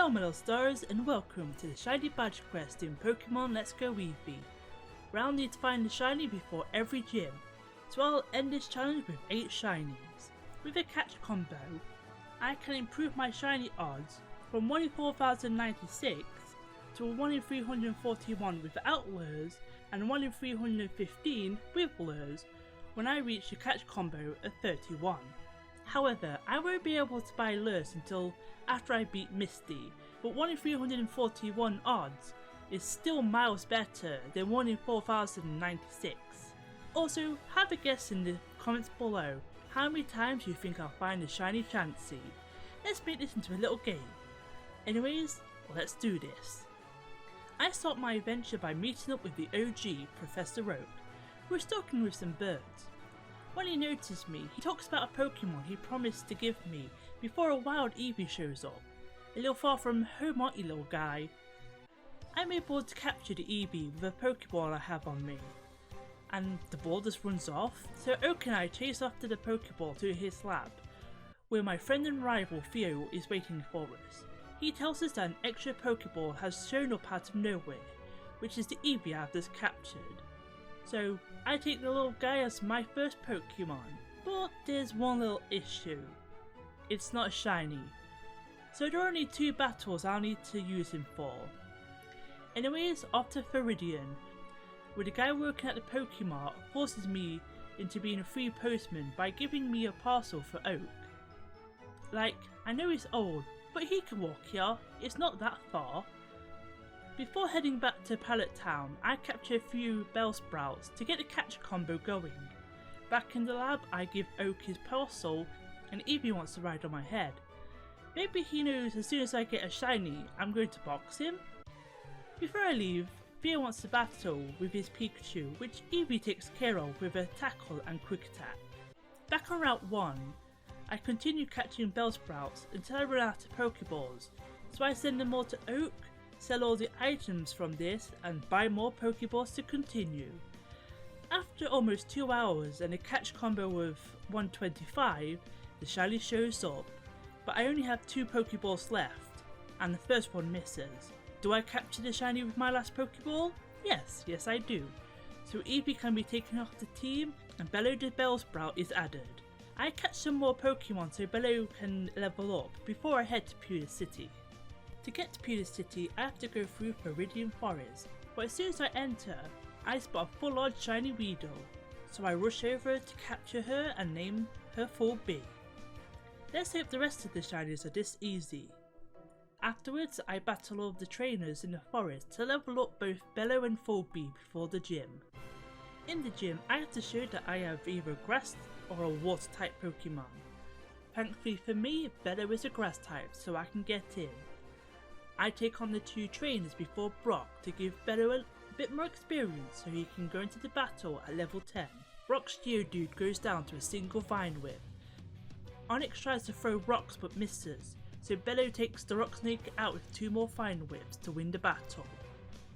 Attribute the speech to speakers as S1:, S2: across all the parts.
S1: Hello my little stars and welcome to the Shiny Badge quest in Pokemon Let's Go Eevee. Where I'll need to find the shiny before every gym, so I'll end this challenge with 8 shinies. With a catch combo, I can improve my shiny odds from 1 in 4096 to 1 in 341 without lures and 1 in 315 with lures when I reach the catch combo of 31. However, I won't be able to buy lures until after I beat Misty, but 1 in 341 odds is still miles better than 1 in 4096. Also, have a guess in the comments below how many times you think I'll find a shiny Chansey. Let's make this into a little game. Anyways, let's do this. I start my adventure by meeting up with the OG, Professor Oak, who is talking with some birds. When he notices me, he talks about a Pokemon he promised to give me before a wild Eevee shows up. A little far from home, aren't you, little guy? I'm able to capture the Eevee with a Pokeball I have on me, and the ball just runs off, so Oak and I chase after the Pokeball to his lab, where my friend and rival Theo is waiting for us. He tells us that an extra Pokeball has shown up out of nowhere, which is the Eevee I've just captured. So I take the little guy as my first Pokemon, but there's one little issue. It's not a shiny, so there are only 2 battles I'll need to use him for. Anyways, off to Viridian, where the guy working at the Pokemart forces me into being a free postman by giving me a parcel for Oak. Like, I know he's old, but he can walk here, it's not that far. Before heading back to Pallet Town, I capture a few Bellsprouts to get the catch combo going. Back in the lab, I give Oak his parcel and Eevee wants to ride on my head. Maybe he knows as soon as I get a shiny, I'm going to box him? Before I leave, Theo wants to battle with his Pikachu, which Eevee takes care of with a tackle and quick attack. Back on Route 1, I continue catching Bellsprouts until I run out of Pokeballs, so I send them all to Oak, sell all the items from this and buy more Pokeballs to continue. After almost 2 hours and a catch combo of 125, the shiny shows up, but I only have 2 Pokeballs left and the first one misses. Do I capture the shiny with my last Pokeball? Yes I do. So Eevee can be taken off the team and Bello the Bellsprout is added. I catch some more Pokemon so Bello can level up before I head to Pewter City. To get to Pewter City, I have to go through Viridian Forest, but as soon as I enter, I spot a full-on shiny Weedle, so I rush over to capture her and name her Full B. Let's hope the rest of the shinies are this easy. Afterwards, I battle all of the trainers in the forest to level up both Bello and Full B before the gym. In the gym, I have to show that I have either a grass or a water type Pokemon. Thankfully for me, Bello is a grass type, so I can get in. I take on the 2 trainers before Brock to give Bello a bit more experience so he can go into the battle at level 10. Brock's Geodude goes down to a single Vine Whip. Onix tries to throw rocks but misses, so Bello takes the Rock Snake out with 2 more Vine Whips to win the battle.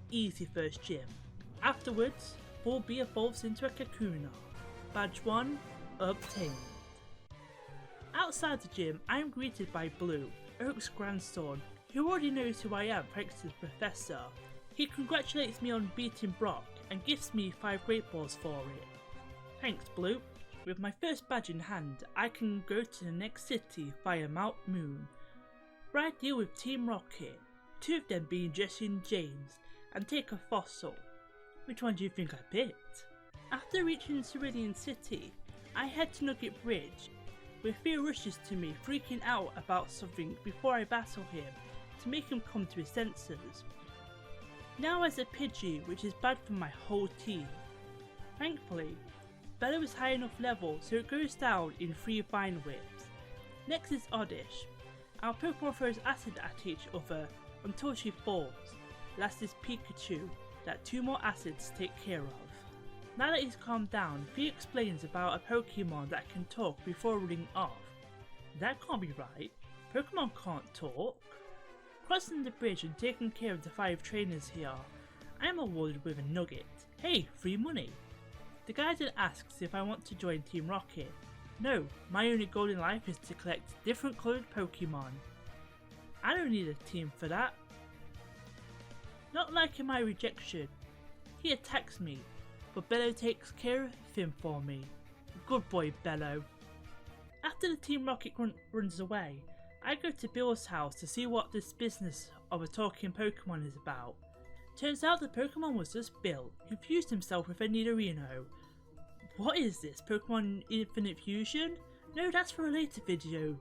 S1: Easy first gym. Afterwards, Full B evolves into a Kakuna. Badge 1 obtained. Outside the gym, I am greeted by Blue, Oak's grandson, who already knows who I am thanks to the Professor. He congratulates me on beating Brock and gifts me 5 Great Balls for it. Thanks Blue. With my first badge in hand, I can go to the next city via Mount Moon, where I deal with Team Rocket, 2 of them being Jesse and James, and take a fossil. Which one do you think I picked? After reaching Cerulean City, I head to Nugget Bridge, where Theo rushes to me freaking out about something before I battle him to make him come to his senses. Now as a Pidgey, which is bad for my whole team. Thankfully, Bello is high enough level so it goes down in 3 Vine Whips. Next is Oddish. Our Pokemon throws acid at each other until she falls. Last is Pikachu, that 2 more acids take care of. Now that he's calmed down, Theo explains about a Pokemon that can talk before running off. That can't be right, Pokemon can't talk. Crossing the bridge and taking care of the 5 trainers here, I am awarded with a nugget. Hey, free money! The guy then asks if I want to join Team Rocket. No, my only goal in life is to collect different coloured Pokemon. I don't don't need a team for that. Not liking my rejection, he attacks me, but Bello takes care of him for me. Good boy, Bello. After the Team Rocket runs away, I go to Bill's house to see what this business of a talking Pokemon is about. Turns out the Pokemon was just Bill, who fused himself with a Nidorino. What is this, Pokemon Infinite Fusion? No, that's for a later video.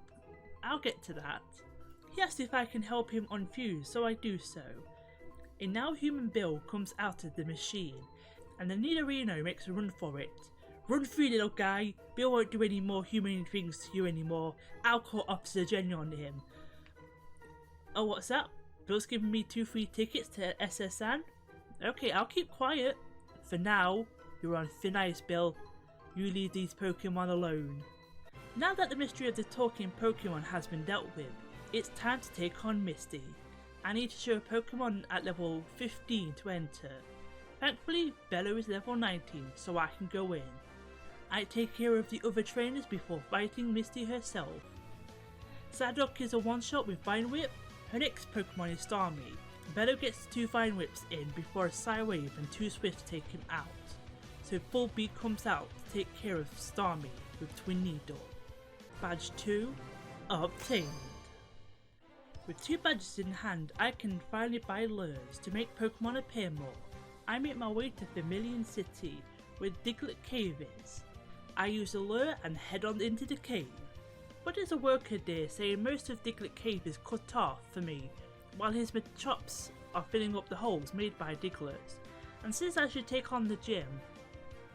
S1: I'll get to that. He asks if I can help him unfuse, so I do so. A now human Bill comes out of the machine, and the Nidorino makes a run for it. Run free, little guy. Bill won't do any more human things to you anymore. I'll call Officer Jenny on him. Oh, what's that? Bill's giving me 2 free tickets to SSN? Okay, I'll keep quiet. For now, you're on thin ice, Bill. You leave these Pokemon alone. Now that the mystery of the talking Pokemon has been dealt with, it's time to take on Misty. I need to show a Pokemon at level 15 to enter. Thankfully, Bello is level 19, so I can go in. I take care of the other trainers before fighting Misty herself. Psyduck is a one-shot with Vine Whip. Her next Pokemon is Starmie. Bello gets 2 Vine Whips in before a Psywave and 2 Swifts take him out. So Full B comes out to take care of Starmie with Twin Needle. Badge 2 obtained. With 2 badges in hand, I can finally buy lures to make Pokemon appear more. I make my way to Vermilion City, where Diglett Cave is. I use a lure and head on into the cave. But there's a worker there saying most of Diglett Cave is cut off for me, while his chops are filling up the holes made by Diglett, and says I should take on the gym.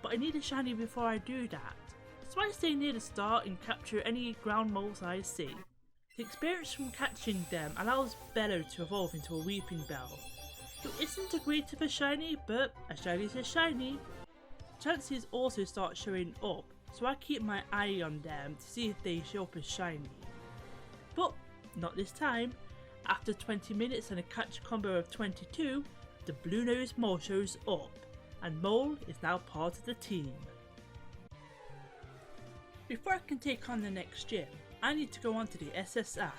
S1: But I need a shiny before I do that, so I stay near the start and capture any ground moles I see. The experience from catching them allows Bello to evolve into a Weeping Bell, who isn't a great of a shiny, but a shiny's a shiny. Chances also start showing up, so I keep my eye on them to see if they show up as shiny. But not this time. After 20 minutes and a catch combo of 22, the Blue Nose Mole shows up, and Mole is now part of the team. Before I can take on the next gym, I need to go onto the SSN.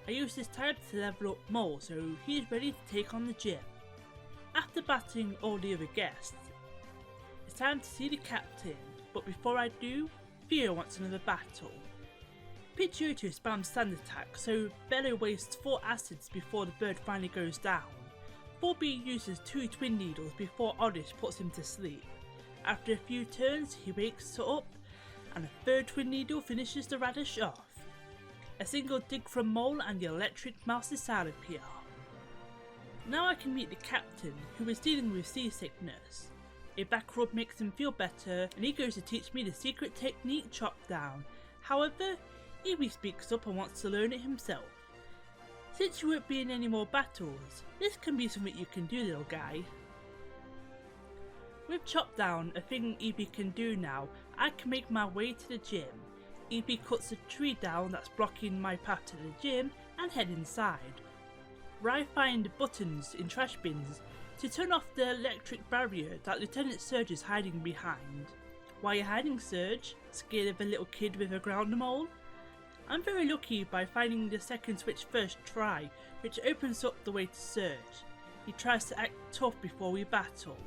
S1: I use this type to level up Mole so he is ready to take on the gym. After battling all the other guests, it's time to see the captain, but before I do, Theo wants another battle. Pidgeotto spams Sand Attack, so Bello wastes 4 acids before the bird finally goes down. 4B uses 2 Twin Needles before Oddish puts him to sleep. After a few turns, he wakes up, and a 3rd Twin Needle finishes the radish off. A single dig from Mole and the electric mouse side appear. Now I can meet the captain, who is dealing with seasickness. A back rub makes him feel better, and he goes to teach me the secret technique Chop Down. However, Eevee speaks up and wants to learn it himself. Since you won't be in any more battles, this can be something you can do, little guy. With Chop Down, a thing Eevee can do now, I can make my way to the gym. Eevee cuts a tree down that's blocking my path to the gym and head inside, where I find buttons in trash bins to turn off the electric barrier that Lieutenant Surge is hiding behind. Why are you hiding, Surge? Scared of a little kid with a ground mole? I'm very lucky by finding the second switch first try, which opens up the way to Surge. He tries to act tough before we battle.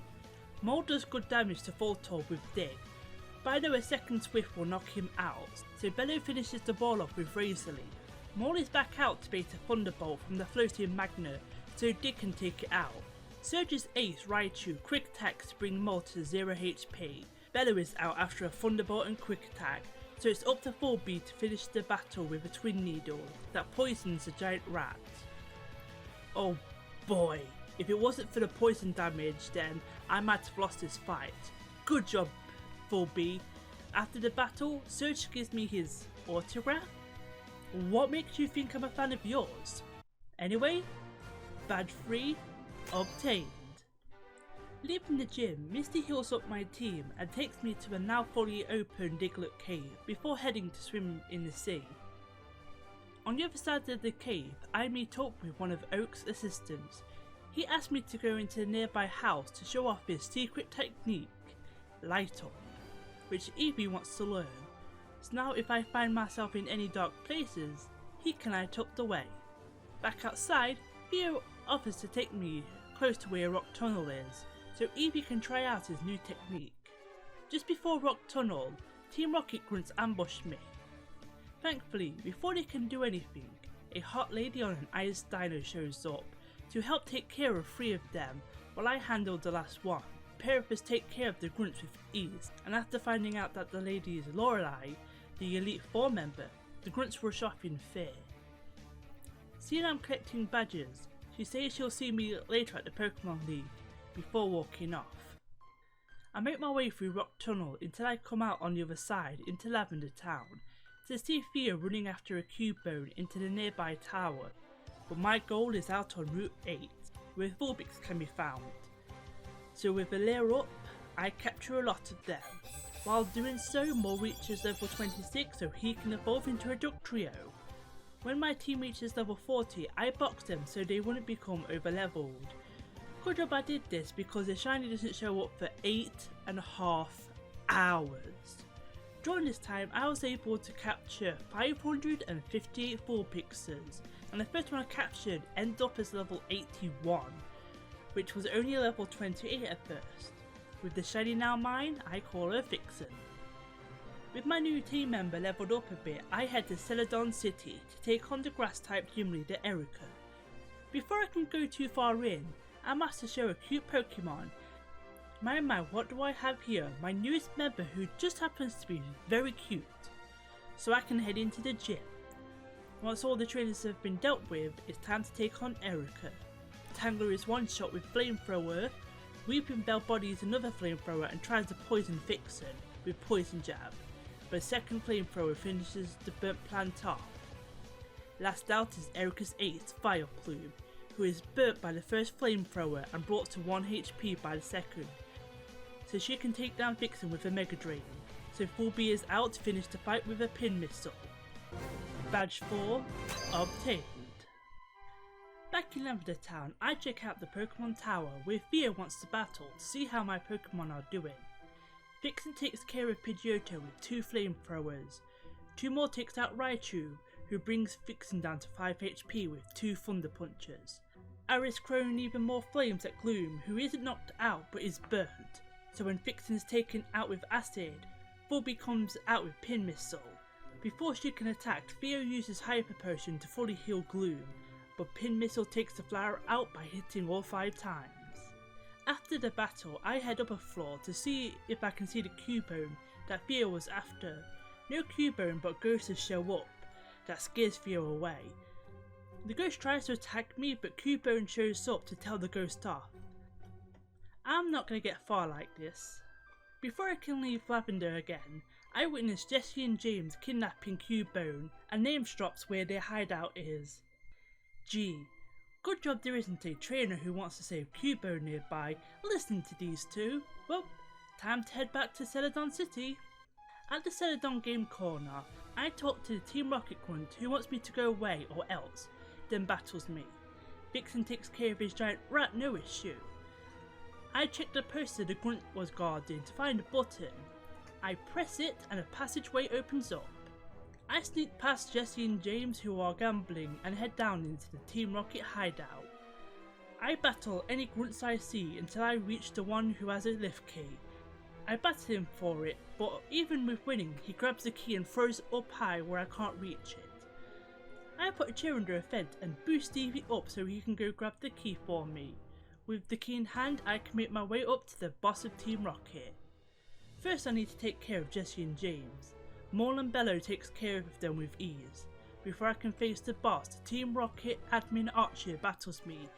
S1: Mole does good damage to Voltorb with Dig, but I know a second Swift will knock him out, so Bello finishes the ball off with Razor Leaf. Mole is back out to bait a Thunderbolt from the floating Magna, so Dig can take it out. Surge's ace Raichu quick attacks to bring Mole to 0 HP. Bello is out after a Thunderbolt and quick attack, so it's up to Full B to finish the battle with a Twin Needle that poisons a giant rat. Oh boy, if it wasn't for the poison damage then I might have lost this fight. Good job, Full B. After the battle, Surge gives me his autograph. What makes you think I'm a fan of yours? Anyway, badge 3 obtained. Leaving the gym, Misty heals up my team and takes me to a now fully open Diglett Cave before heading to swim in the sea. On the other side of the cave, I meet up with one of Oak's assistants. He asked me to go into a nearby house to show off his secret technique, Light Up, which Eevee wants to learn. So now if I find myself in any dark places, he can light up the way. Back outside, Theo offers to take me close to where Rock Tunnel is, so Eevee can try out his new technique. Just before Rock Tunnel, Team Rocket grunts ambush me. Thankfully, before they can do anything, a hot lady on an ice dino shows up to help take care of 3 of them while I handle the last one. The pair of us take care of the grunts with ease, and after finding out that the lady is Lorelei, the Elite 4 member, the grunts rush off in fear. Seeing I'm collecting badges, she says she'll see me later at the Pokemon League before walking off. I make my way through Rock Tunnel until I come out on the other side into Lavender Town to see Theo running after a Cubone into the nearby tower, but my goal is out on Route 8 where Vulpix can be found. So with a layer up, I capture a lot of them. While doing so, Mo reaches level 26 so he can evolve into a Ductrio. When my team reaches level 40, I box them so they wouldn't become over leveled. Good job I did this because the shiny doesn't show up for 8.5 hours. During this time I was able to capture 558 Vulpixes, and the first one I captured ended up as level 81, which was only level 28 at first. With the shiny now mine, I call her Vixen. With my new team member leveled up a bit, I head to Celadon City to take on the grass type gym leader Erica. Before I can go too far in, I'm asked to show a cute Pokemon. My what do I have here? My newest member who just happens to be very cute. So I can head into the gym. Once all the trainers have been dealt with, it's time to take on Erica. Tangler is one shot with Flamethrower, Weeping Bell bodies another Flamethrower and tries to poison Vixen with Poison Jab, but a second Flamethrower finishes the burnt plant off. Last out is Erica's ace, Fire Plume, who is burnt by the first Flamethrower and brought to 1 HP by the second, so she can take down Vixen with a Mega Drain, so Fulby is out to finish the fight with a Pin Missile. Badge 4 obtained. Back in Lavender Town, I check out the Pokemon Tower where Theo wants to battle to see how my Pokemon are doing. Vixen takes care of Pidgeotto with 2 Flamethrowers. 2 more takes out Raichu, who brings Vixen down to 5 HP with 2 Thunder Punches. Aris throwing even more flames at Gloom, who isn't knocked out but is burnt, so when Vixen is taken out with Acid, Fulby comes out with Pin Missile. Before she can attack, Theo uses Hyper Potion to fully heal Gloom, but Pin Missile takes the flower out by hitting all 5 times. After the battle, I head up a floor to see if I can see the Cubone that Theo was after. No Cubone but ghosts show up, that scares Theo away. The ghost tries to attack me but Cubone shows up to tell the ghost off. I'm not going to get far like this. Before I can leave Lavender again, I witness Jesse and James kidnapping Cubone and names drops where their hideout is. Gee, good job there isn't a trainer who wants to save Cubone nearby listening to these two. Well, time to head back to Celadon City. At the Celadon game corner, I talk to the Team Rocket grunt who wants me to go away or else, then battles me. Vixen takes care of his giant rat, no issue. I check the poster the grunt was guarding to find a button. I press it and a passageway opens up. I sneak past Jesse and James who are gambling and head down into the Team Rocket hideout. I battle any grunts I see until I reach the one who has a lift key. I battle him for it, but even with winning, he grabs the key and throws it up high where I can't reach it. I put a chair under a vent and boost Eevee up so he can go grab the key for me. With the key in hand, I can make my way up to the boss of Team Rocket. First I need to take care of Jesse and James. Maul and Bello takes care of them with ease. Before I can face the boss, the Team Rocket admin Archer battles me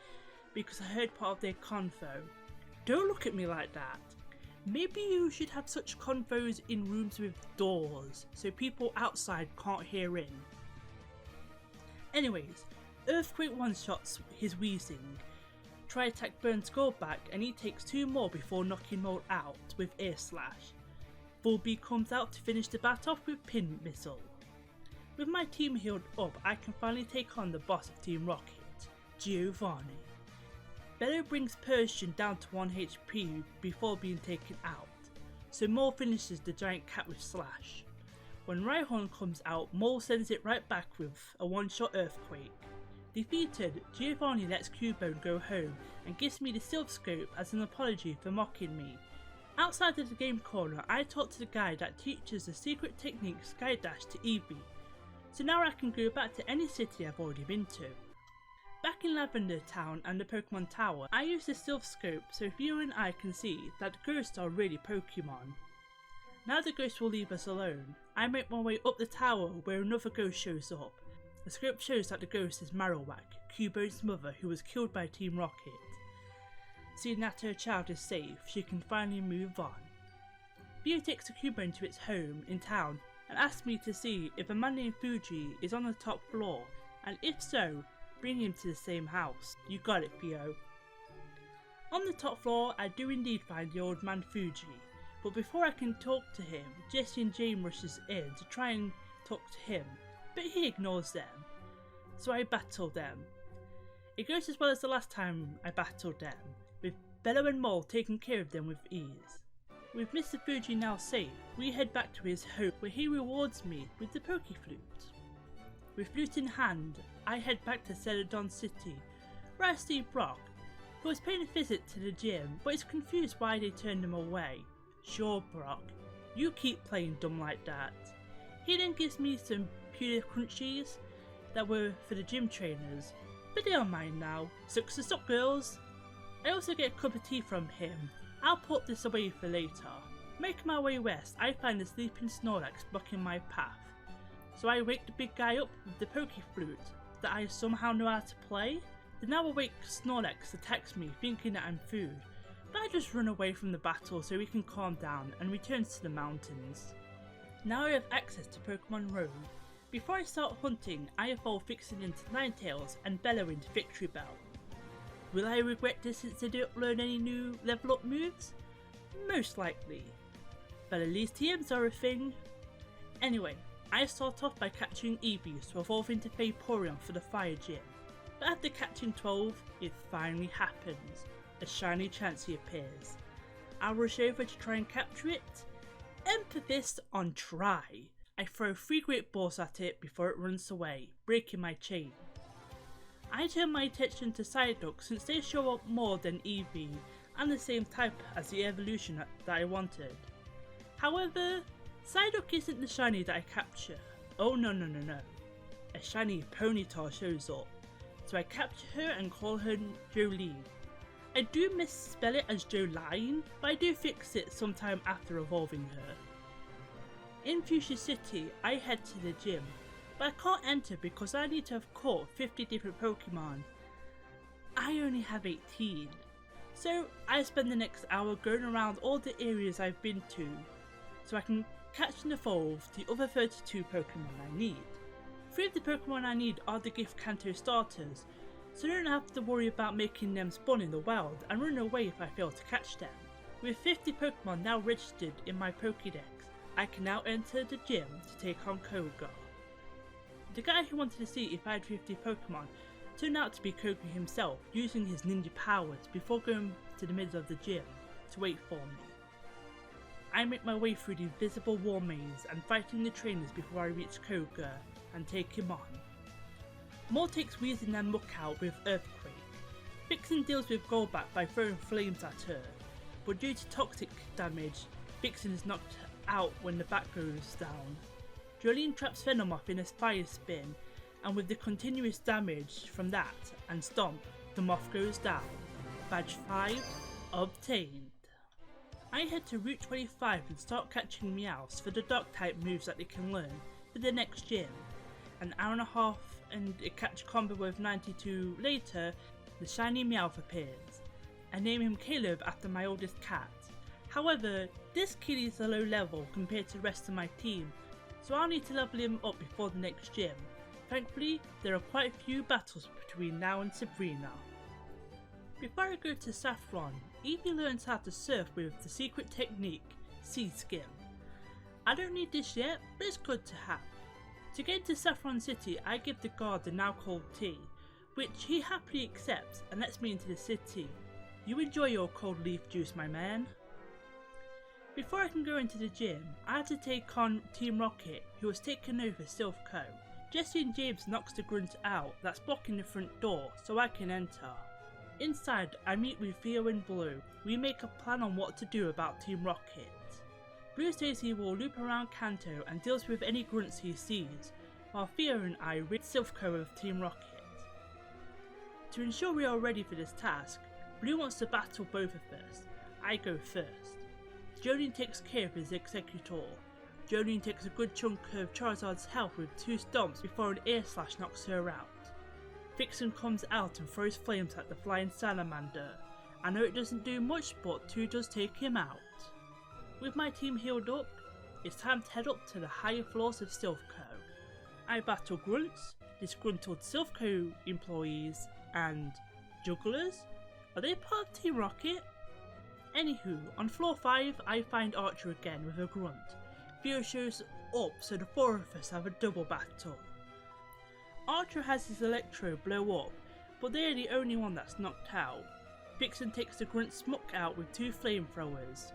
S1: because I heard part of their convo. Don't look at me like that. Maybe you should have such convos in rooms with doors so people outside can't hear in. Anyways, Earthquake one-shots his Weezing. Try attack Burn Skull back and he takes 2 more before knocking Mold out with Air Slash. Fulby comes out to finish the bat off with Pin Missile. With my team healed up, I can finally take on the boss of Team Rocket, Giovanni. Bello brings Persian down to 1 HP before being taken out, so Mole finishes the giant cat with Slash. When Rhyhorn comes out, Mole sends it right back with a one-shot Earthquake. Defeated, Giovanni lets Cubone go home and gives me the Silph Scope as an apology for mocking me. Outside of the game corner, I talk to the guy that teaches the secret technique Skydash to Eevee, so now I can go back to any city I've already been to. Back in Lavender Town and the Pokemon Tower, I use the Silph Scope so you and I can see that the ghosts are really Pokemon. Now the ghost will leave us alone. I make my way up the tower where another ghost shows up. The scope shows that the ghost is Marowak, Cubone's mother, who was killed by Team Rocket. Seeing that her child is safe, she can finally move on. Bio takes the Cubone to its home in town and asks me to see if a man named Fuji is on the top floor, and if so, bring him to the same house. You got it, Bio. On the top floor, I do indeed find the old man Fuji, but before I can talk to him, Jessie and Jane rushes in to try and talk to him, but he ignores them, so I battle them. It goes as well as the last time I battled them, with Bello and Mole taking care of them with ease. With Mr. Fuji now safe, we head back to his home where he rewards me with the Pokeflute. With flute in hand, I head back to Celadon City, where I see Brock, who was paying a visit to the gym but is confused why they turned him away. Sure Brock, you keep playing dumb like that. He then gives me some pewter crunchies that were for the gym trainers, but they are mine now. Success up, girls! I also get a cup of tea from him. I'll put this away for later. Making my way west, I find the sleeping Snorlax blocking my path, so I wake the big guy up with the Pokeflute that I somehow know how to play. The now awake Snorlax attacks me thinking that I'm food, but I just run away from the battle so he can calm down and returns to the mountains. Now I have access to Pokemon Road. Before I start hunting, I evolve Vixen into Ninetales and Bello into Victory Bell. Will I regret this since I don't learn any new level up moves? Most likely. But at least TMs are a thing. Anyway, I start off by catching Eevee to evolve into Vaporeon for the Fire Gym. But after catching 12, it finally happens. A shiny Chansey appears. I rush over to try and capture it. Emphasis on try. I throw 3 great balls at it before it runs away, breaking my chain. I turn my attention to Psyduck since they show up more than Eevee and the same type as the evolution that I wanted. However, Psyduck isn't the shiny that I capture. Oh no. A shiny Ponyta shows up, so I capture her and call her Jolene. I do misspell it as Joline, but I do fix it sometime after evolving her. In Fuchsia City, I head to the gym, but I can't enter because I need to have caught 50 different Pokemon. I only have 18, so I spend the next hour going around all the areas I've been to, so I can catch and evolve the other 32 Pokemon I need. 3 of the Pokemon I need are the Gift Kanto starters, so I don't have to worry about making them spawn in the wild and run away if I fail to catch them. With 50 Pokemon now registered in my Pokédex, I can now enter the gym to take on Koga. The guy who wanted to see if I had 50 Pokemon turned out to be Koga himself, using his ninja powers before going to the middle of the gym to wait for me. I make my way through the invisible war maze and fighting the trainers before I reach Koga and take him on. Mole takes Weezing and Muck out with Earthquake. Vixen deals with Golbat by throwing flames at her, but due to toxic damage, Vixen is knocked out when the bat goes down. Jolene traps Venomoth in a fire spin, and with the continuous damage from that and Stomp, the moth goes down. Badge 5 obtained. I head to Route 25 and start catching Meowths for the dark type moves that they can learn for the next gym. An hour and a half and a catch combo with 92 later, the shiny Meowth appears. I name him Caleb after my oldest cat. However, this kid is a low level compared to the rest of my team, so I'll need to level him up before the next gym. Thankfully, there are quite a few battles between now and Sabrina. Before I go to Saffron, Eevee learns how to surf with the secret technique, Sea Skim. I don't need this yet, but it's good to have. To get into Saffron City, I give the guard the now cold tea, which he happily accepts and lets me into the city. You enjoy your cold leaf juice, my man. Before I can go into the gym, I have to take on Team Rocket, who has taken over Silph Co. Jessie and James knocks the grunt out that's blocking the front door so I can enter. Inside, I meet with Theo and Blue. We make a plan on what to do about Team Rocket. Blue says he will loop around Kanto and deals with any grunts he sees, while Theo and I rid Silphco of Team Rocket. To ensure we are ready for this task, Blue wants to battle both of us. I go first. Jolene takes care of his executor. Jolene takes a good chunk of Charizard's health with 2 stomps before an air slash knocks her out. Vixen comes out and throws flames at the flying salamander. I know it doesn't do much, but 2 does take him out. With my team healed up, it's time to head up to the higher floors of Silphco. I battle grunts, disgruntled Silphco employees, and jugglers? Are they part of Team Rocket? Anywho, on floor 5 I find Archer again with a grunt. Theo shows up so the 4 of us have a double battle. Archer has his Electro blow up, but they are the only one that's knocked out. Vixen takes the grunt Smuck out with 2 flamethrowers.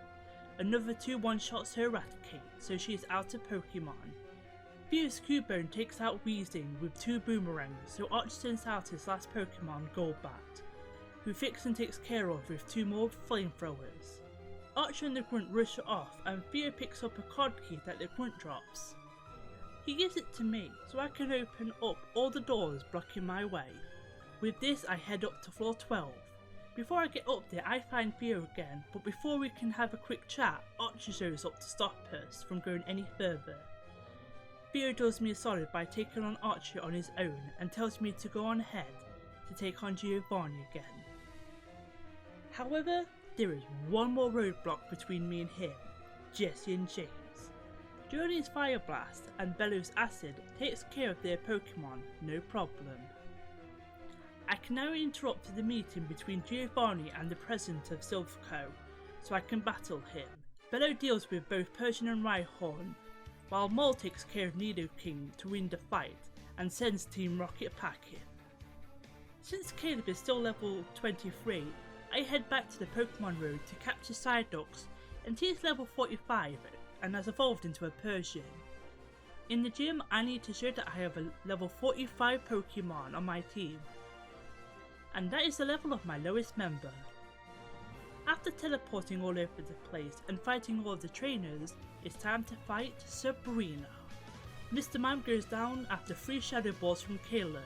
S1: Another 2 one-shots her Eradicate, so she is out of Pokemon. Theo's Cubone takes out Weezing with 2 boomerangs, so Archer sends out his last Pokemon, Golbat, who Vixen takes care of with 2 more flamethrowers. Archer and the grunt rush off and Theo picks up a card key that the grunt drops. He gives it to me so I can open up all the doors blocking my way. With this I head up to floor 12. Before I get up there I find Theo again, but before we can have a quick chat, Archer shows up to stop us from going any further. Theo does me a solid by taking on Archer on his own and tells me to go on ahead to take on Giovanni again. However, there is one more roadblock between me and him, Jessie and James. Journey's Fire Blast and Bellow's Acid takes care of their Pokemon, no problem. I can now interrupt the meeting between Giovanni and the president of Silphco, so I can battle him. Bellow deals with both Persian and Rhyhorn, while Mole takes care of Nidoking to win the fight and sends Team Rocket packing. Since Caleb is still level 23, I head back to the Pokemon Road to capture Psyducks, and he is level 45 and has evolved into a Persian. In the gym, I need to show that I have a level 45 Pokemon on my team, and that is the level of my lowest member. After teleporting all over the place and fighting all of the trainers, it's time to fight Sabrina. Mr. Mime goes down after 3 Shadow Balls from Caleb.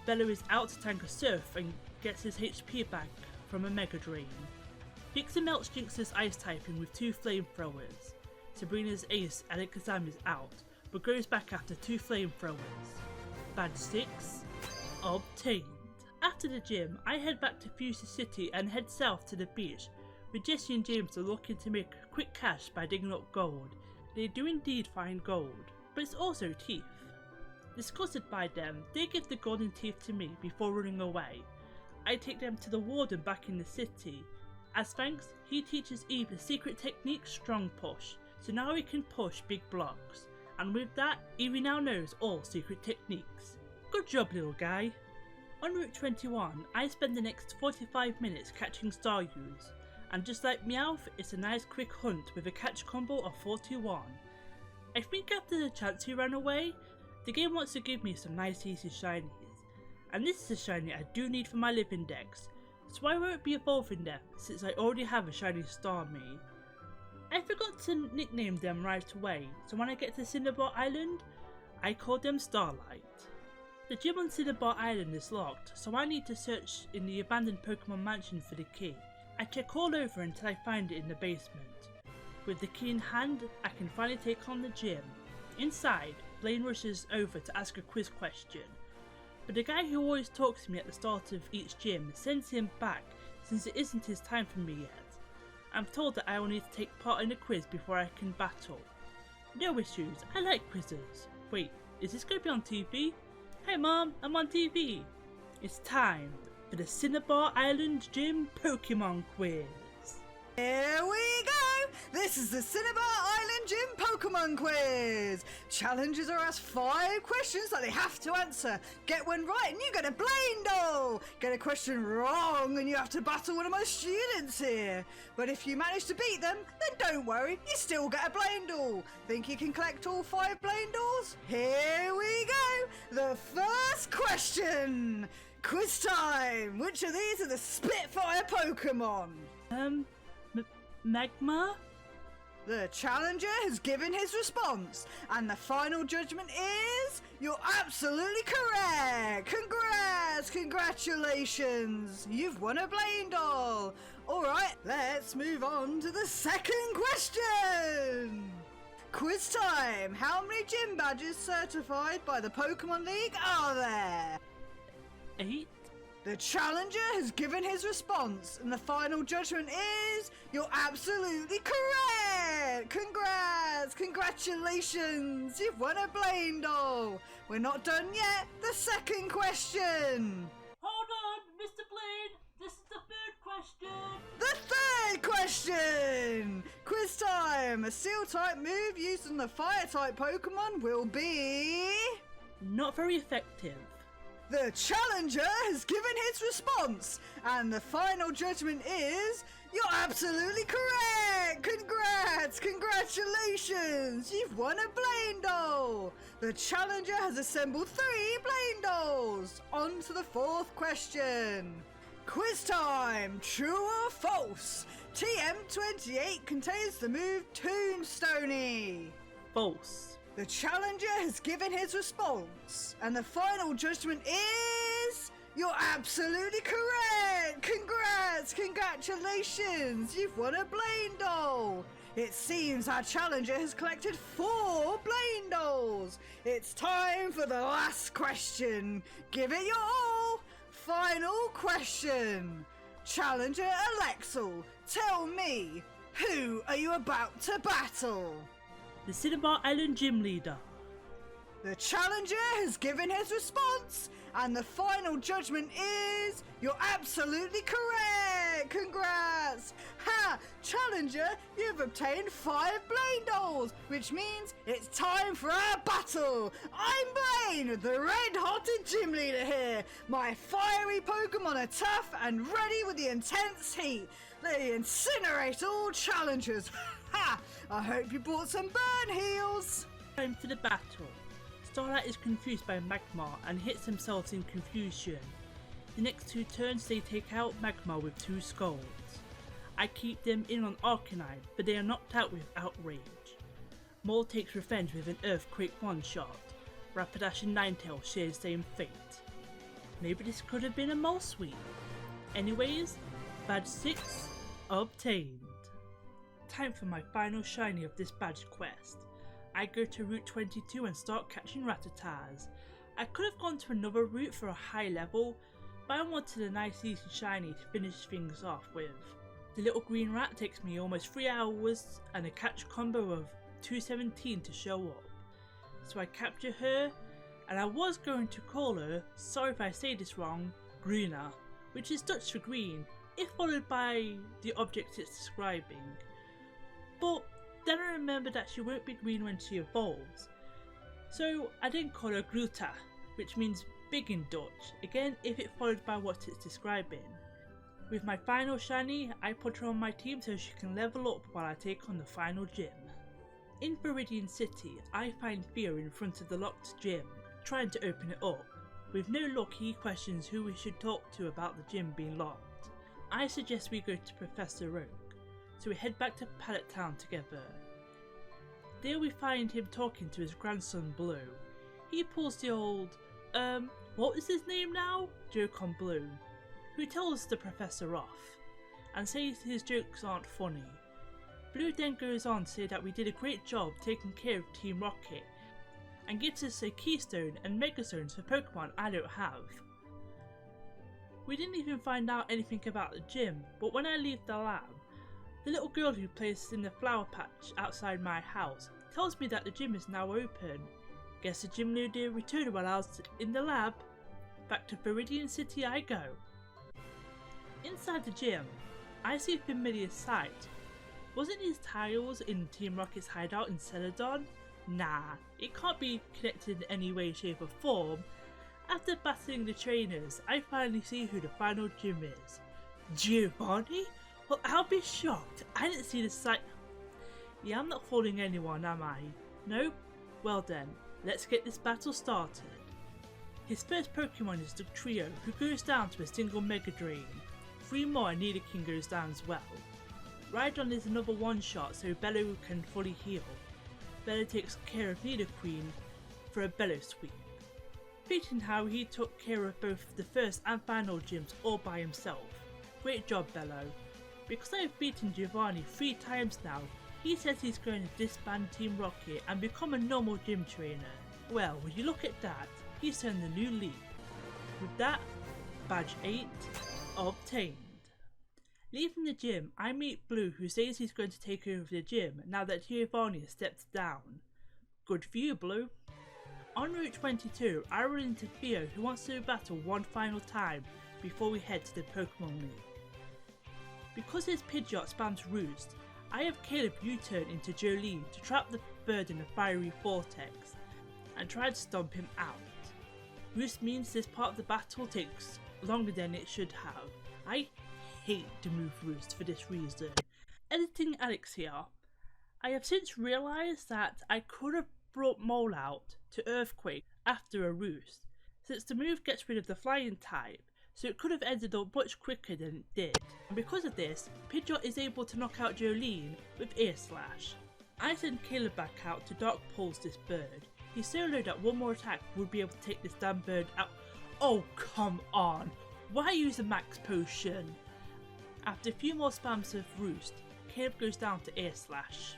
S1: Bello is out to tank a Surf and gets his HP back from a Mega Drain. Vixen melts Jinx's Ice typing with 2 flamethrowers. Sabrina's ace Alakazam is out, but goes back after 2 flamethrowers. Badge 6 obtained. After the gym, I head back to Fuchsia City and head south to the beach, where Jessie and James are looking to make quick cash by digging up gold. They do indeed find gold, but it's also teeth. Disgusted by them, they give the golden teeth to me before running away. I take them to the warden back in the city. As thanks, he teaches Eevee the secret technique Strong Push, so now we can push big blocks, and with that, Eevee now knows all secret techniques. Good job, little guy. On Route 21, I spend the next 45 minutes catching Starus, and just like Meowth, it's a nice quick hunt with a catch combo of 41. I think after the chance he ran away, the game wants to give me some nice easy shinies, and this is a shiny I do need for my living dex, so I won't be evolving them since I already have a shiny Starmie. I forgot to nickname them right away, so when I get to Cinnabar Island, I call them Starlight. The gym on Cinnabar Island is locked, so I need to search in the abandoned Pokemon mansion for the key. I check all over until I find it in the basement. With the key in hand, I can finally take on the gym. Inside, Blaine rushes over to ask a quiz question, but the guy who always talks to me at the start of each gym sends him back since it isn't his time for me yet. I'm told that I will need to take part in a quiz before I can battle. No issues, I like quizzes. Wait, is this going to be on TV? Hey Mom, I'm on TV! It's time for the Cinnabar Island Gym Pokemon Quiz.
S2: Here we go! This is the Cinnabar Island Gym Pokemon Quiz! Challengers are asked 5 questions that they have to answer. Get one right and you get a Blaine doll! get a question wrong and you have to battle one of my students here. But if you manage to beat them, then don't worry, you still get a Blaindall. Think you can collect all 5 Blaindalls? Here we go! The first question! Quiz time! Which of these are the Spitfire Pokemon?
S1: Magma?
S2: The challenger has given his response, and the final judgment is... You're absolutely correct! Congrats! Congratulations! You've won a Blaindall! Alright, let's move on to the second question! Quiz time! How many gym badges certified by the Pokemon League are there?
S1: 8?
S2: The challenger has given his response, and the final judgment is... You're absolutely correct! Congrats! Congratulations! You've won a Blaindall! We're not done yet! The second question!
S1: Hold on, Mr. Blaine! This is the third question!
S2: The third question! Quiz time! A Steel-type move used on the Fire-type Pokemon will be...
S1: Not very effective.
S2: The challenger has given his response, and the final judgment is... You're absolutely correct! Congrats! Congratulations! You've won a Blaindall! The challenger has assembled 3 Blaindalls! On to the fourth question. Quiz time! True or false? TM28 contains the move Tombstony.
S1: False.
S2: The challenger has given his response, and the final judgment is... You're absolutely correct! Congrats! Congratulations! You've won a Blaindall! It seems our challenger has collected 4 Blaindalls! It's time for the last question! Give it your all! Final question! Challenger Alexel, tell me, who are you about to battle?
S1: The Cinnabar Island Gym Leader.
S2: The challenger has given his response, and the final judgment is... You're absolutely correct! Congrats! Ha! Challenger, you've obtained 5 Blaindalls, which means it's time for our battle! I'm Blaine, the red-hotted gym leader here! My fiery Pokemon are tough and ready with the intense heat! They incinerate all challengers! Ha! I hope you bought some burn heals!
S1: Time for the battle. Starlight is confused by Magma and hits themselves in confusion. The next 2 turns they take out Magma with 2 skulls. I keep them in on Arcanine, but they are knocked out with Outrage. Mole takes revenge with an Earthquake one-shot. Rapidash and Ninetales share the same fate. Maybe this could have been a Mole sweep. Anyways, badge 6 obtained. Time for my final shiny of this badge quest. I go to Route 22 and start catching Rattatas. I could have gone to another route for a high level, but I wanted a nice easy shiny to finish things off with. The little green rat takes me almost 3 hours and a catch combo of 217 to show up. So I capture her, and I was going to call her, sorry if I say this wrong, Greener, which is Dutch for green, if followed by the object it's describing. But then I remembered that she won't be green when she evolves, so I then call her Gruta, which means big in Dutch, again if it followed by what it's describing. With my final shiny, I put her on my team so she can level up while I take on the final gym. In Viridian City, I find Theo in front of the locked gym, trying to open it up. With no luck, he questions who we should talk to about the gym being locked. I suggest we go to Professor Oak, so we head back to Pallet Town together. There we find him talking to his grandson Blue. He pulls the old, what was his name now? Joke on Blue, who tells the professor off, and says his jokes aren't funny. Blue then goes on to say that we did a great job taking care of Team Rocket, and gives us a Keystone and Megastones for Pokemon I don't have. We didn't even find out anything about the gym, but when I leave the lab, the little girl who plays in the flower patch outside my house tells me that the gym is now open. Guess the gym leader returned while I was in the lab. Back to Viridian City I go. Inside the gym, I see a familiar sight. Wasn't these tiles in Team Rocket's hideout in Celadon? Nah, it can't be connected in any way, shape or form, After battling the trainers, I finally see who the final gym is. Giovanni? Well, I'll be shocked. I didn't see the sight. Yeah, I'm not fooling anyone, am I? Nope? Well then, let's get this battle started. His first Pokemon is the Trio, who goes down to a single Mega Drain. 3 more and Nidoking goes down as well. Rhydon is another one-shot so Bello can fully heal. Bello takes care of Nidoqueen for a Bello sweep. Featuring how he took care of both the first and final gyms all by himself. Great job, Bello. Because I've beaten Giovanni 3 times now, he says he's going to disband Team Rocket and become a normal gym trainer. Well, would you look at that, he's turned a new leaf. With that, badge 8 obtained. Leaving the gym, I meet Blue, who says he's going to take over the gym now that Giovanni has stepped down. Good for you, Blue. En route 22, I run into Theo, who wants to battle one final time before we head to the Pokemon League. Because his Pidgeot spams Roost, I have Caleb U-turn into Jolene to trap the bird in a fiery vortex and try to stomp him out. Roost means this part of the battle takes longer than it should have. I hate to move Roost for this reason. Editing Alex here. I have since realised that I could have brought Mole out to Earthquake after a Roost, since the move gets rid of the flying type, so it could have ended up much quicker than it did. And because of this, Pidgeot is able to knock out Jolene with Ear Slash. I send Caleb back out to Dark Pulse this bird. He's so low that one more attack would be able to take this damn bird out. Oh come on, why use a max potion? After a few more spams of Roost, Caleb goes down to Ear Slash.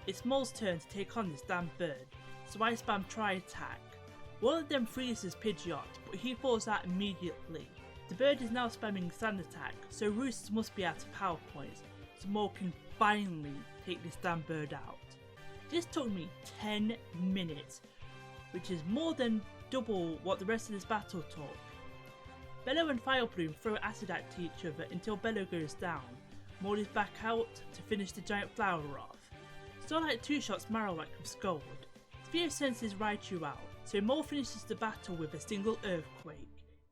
S1: It's Mole's turn to take on this damn bird, so I spam Tri Attack. One of them freezes Pidgeot, but he falls out immediately. The bird is now spamming Sand Attack, so Roost must be out of power points, so Mole can finally take this damn bird out. This took me 10 minutes, which is more than double what the rest of this battle took. Bello and Fire Bloom throw acid at each other until Bello goes down. Mole is back out to finish the giant flower off. Starlight 2-shots Marowak with Scald. Sphere senses Raichu out, so Mole finishes the battle with a single Earthquake.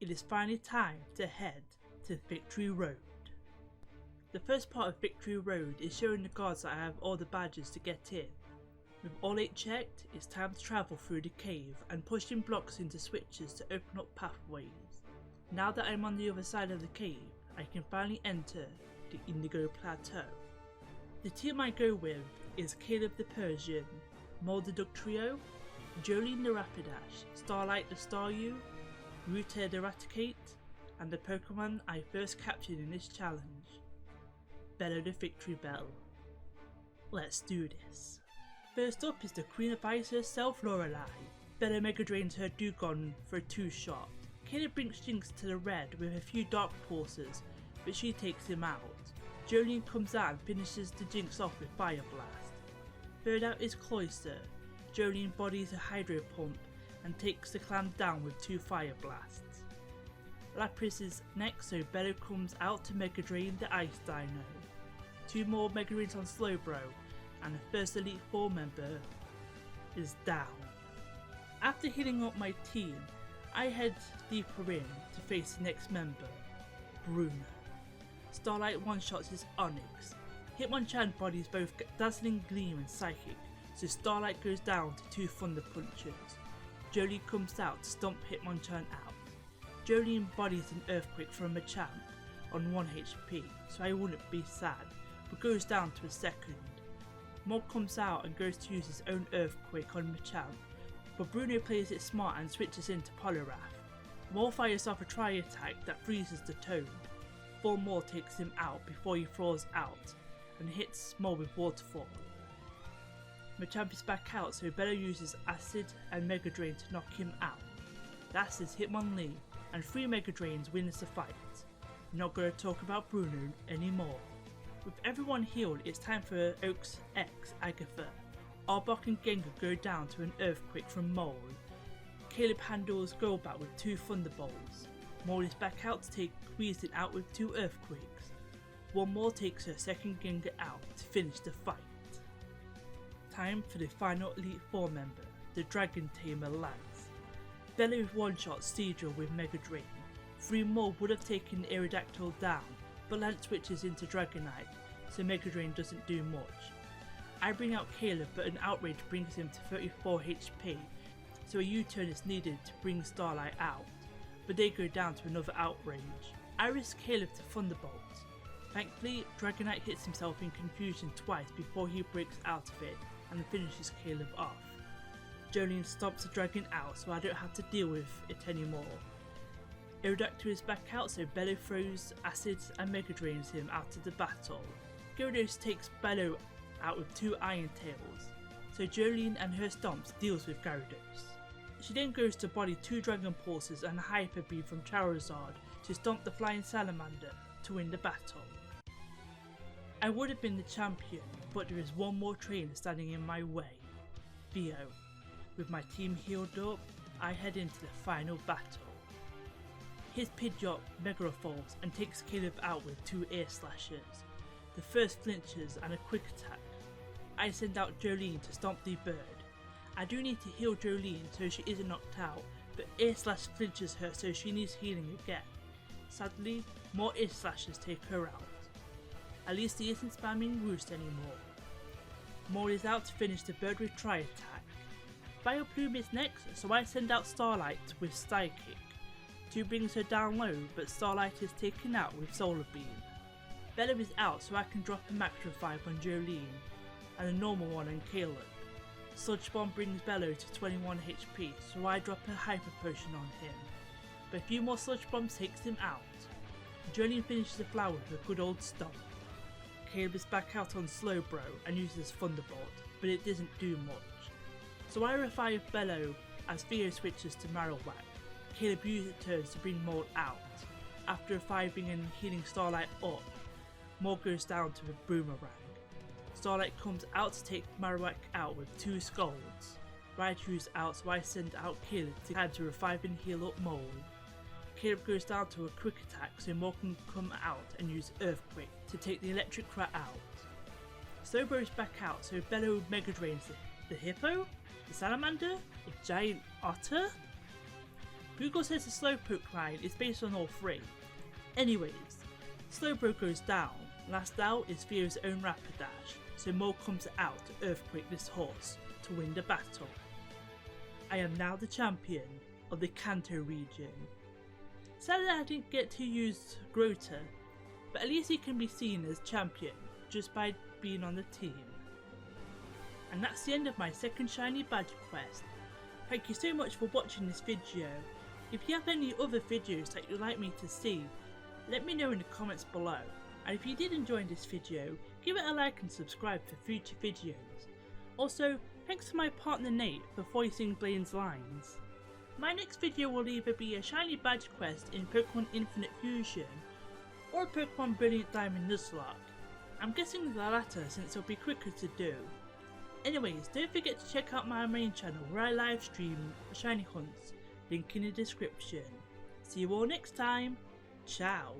S1: It is finally time to head to Victory Road. The first part of Victory Road is showing the guards that I have all the badges to get in. With all 8 checked, it's time to travel through the cave and pushing blocks into switches to open up pathways. Now that I'm on the other side of the cave, I can finally enter the Indigo Plateau. The team I go with is Caleb the Persian, Mole the Duck Trio, Jolene the Rapidash, Starlight the Staryu, Rooter the Raticate, and the Pokemon I first captured in this challenge, Bello the Victory Bell. Let's do this. First up is the Queen of Ice herself, Lorelei. Bello Mega Drains her Dewgong for a 2-shot. Caleb brings Jinx to the red with a few Dark Pulses, but she takes him out. Jolene comes out and finishes the Jinx off with Fire Blast. Third out is Cloyster. Jolene bodies a Hydro Pump and takes the clan down with 2 Fire Blasts. Lapras is next, so Bello comes out to Mega Drain the Ice Dino. 2 more Mega Drains on Slowbro, and the first Elite 4 member is down. After healing up my team, I head deeper in to face the next member, Bruno. Starlight one-shots his Onix. Hitmonchan bodies both Dazzling Gleam and Psychic, so Starlight goes down to 2 Thunder Punches. Jolene comes out to stomp Hitmonchan out. Jolene bodies an Earthquake from Machamp on 1 HP, so I wouldn't be sad, but goes down to a second. Mole comes out and goes to use his own Earthquake on Machamp, but Bruno plays it smart and switches into Poliwrath. Mole fires off a Tri-Attack that freezes the Toad. 4 more takes him out before he falls out and hits Mole with Waterfall. Machamp is back out, so Bello uses Acid and Mega Drain to knock him out. That's his Hitmonlee, and 3 Mega Drains wins the fight. I'm not going to talk about Bruno anymore. With everyone healed, it's time for Oaks X Agatha. Arbok and Gengar go down to an Earthquake from Mole. Caleb handles Golbat with 2 Thunderbolts. Mole is back out to take Weezing out with 2 Earthquakes. 1 more takes her second Gengar out to finish the fight. Time for the final Elite 4 member, the Dragon Tamer Lance. Bello one-shot Seadrill with Mega Drain. 3 more would have taken Aerodactyl down, but Lance switches into Dragonite, so Mega Drain doesn't do much. I bring out Caleb, but an Outrage brings him to 34 HP, so a U-turn is needed to bring Starlight out, but they go down to another Outrage. I risk Caleb to Thunderbolt. Thankfully, Dragonite hits himself in confusion twice before he breaks out of it and finishes Caleb off. Jolene stomps the dragon out so I don't have to deal with it anymore. Aerodactyl is back out, so Bello throws acids and Mega Drains him out of the battle. Gyarados takes Bello out with 2 Iron Tails, so Jolene and her stomps deals with Gyarados. She then goes to body 2 Dragon Pulses and a Hyper Beam from Charizard to stomp the Flying Salamander to win the battle. I would have been the champion, but there is one more trainer standing in my way, Theo. With my team healed up, I head into the final battle. His Pidgeot Mega Evolves and takes Caleb out with 2 Air Slashes. The first flinches and a quick attack. I send out Jolene to stomp the bird. I do need to heal Jolene so she isn't knocked out, but Air Slash flinches her so she needs healing again. Sadly, more Air Slashes take her out. At least he isn't spamming Roost anymore. Maul is out to finish the bird with Tri Attack. Vileplume is next, so I send out Starlight with Psychic. 2 brings her down low, but Starlight is taken out with Solar Beam. Bello is out, so I can drop a Max Revive on Jolene, and a normal one on Caleb. Sludge Bomb brings Bello to 21 HP, so I drop a Hyper Potion on him, but a few more Sludge Bombs takes him out. Jolene finishes the flower with a good old stomp. Caleb is back out on Slowbro and uses Thunderbolt, but it doesn't do much. So I revive Bello as Theo switches to Marowak. Caleb uses turns to bring Maul out. After reviving and healing Starlight up, Maul goes down to a Boomerang. Starlight comes out to take Marowak out with 2 Scolds. Raichu's out, so I send out Caleb to add to revive and heal up Maul. Caleb goes down to a quick attack so Maul can come out and use Earthquake to take the Electric Rat out. Slowbro is back out, so Bello Mega Drains the Hippo, the Salamander, a Giant Otter? Google says the Slowpoke line is based on all 3. Anyways, Slowbro goes down. Last out is Theo's own Rapidash, so Maul comes out to Earthquake this horse to win the battle. I am now the champion of the Kanto region. Sadly I didn't get to use Grota, but at least he can be seen as champion just by being on the team. And that's the end of my second shiny badge quest. Thank you so much for watching this video. If you have any other videos that you'd like me to see, let me know in the comments below. And if you did enjoy this video, give it a like and subscribe for future videos. Also, thanks to my partner Nate for voicing Blaine's lines. My next video will either be a shiny badge quest in Pokemon Infinite Fusion, or Pokemon Brilliant Diamond Nuzlocke. I'm guessing the latter since it'll be quicker to do. Anyways, don't forget to check out my main channel where I live stream shiny hunts, link in the description. See you all next time, ciao!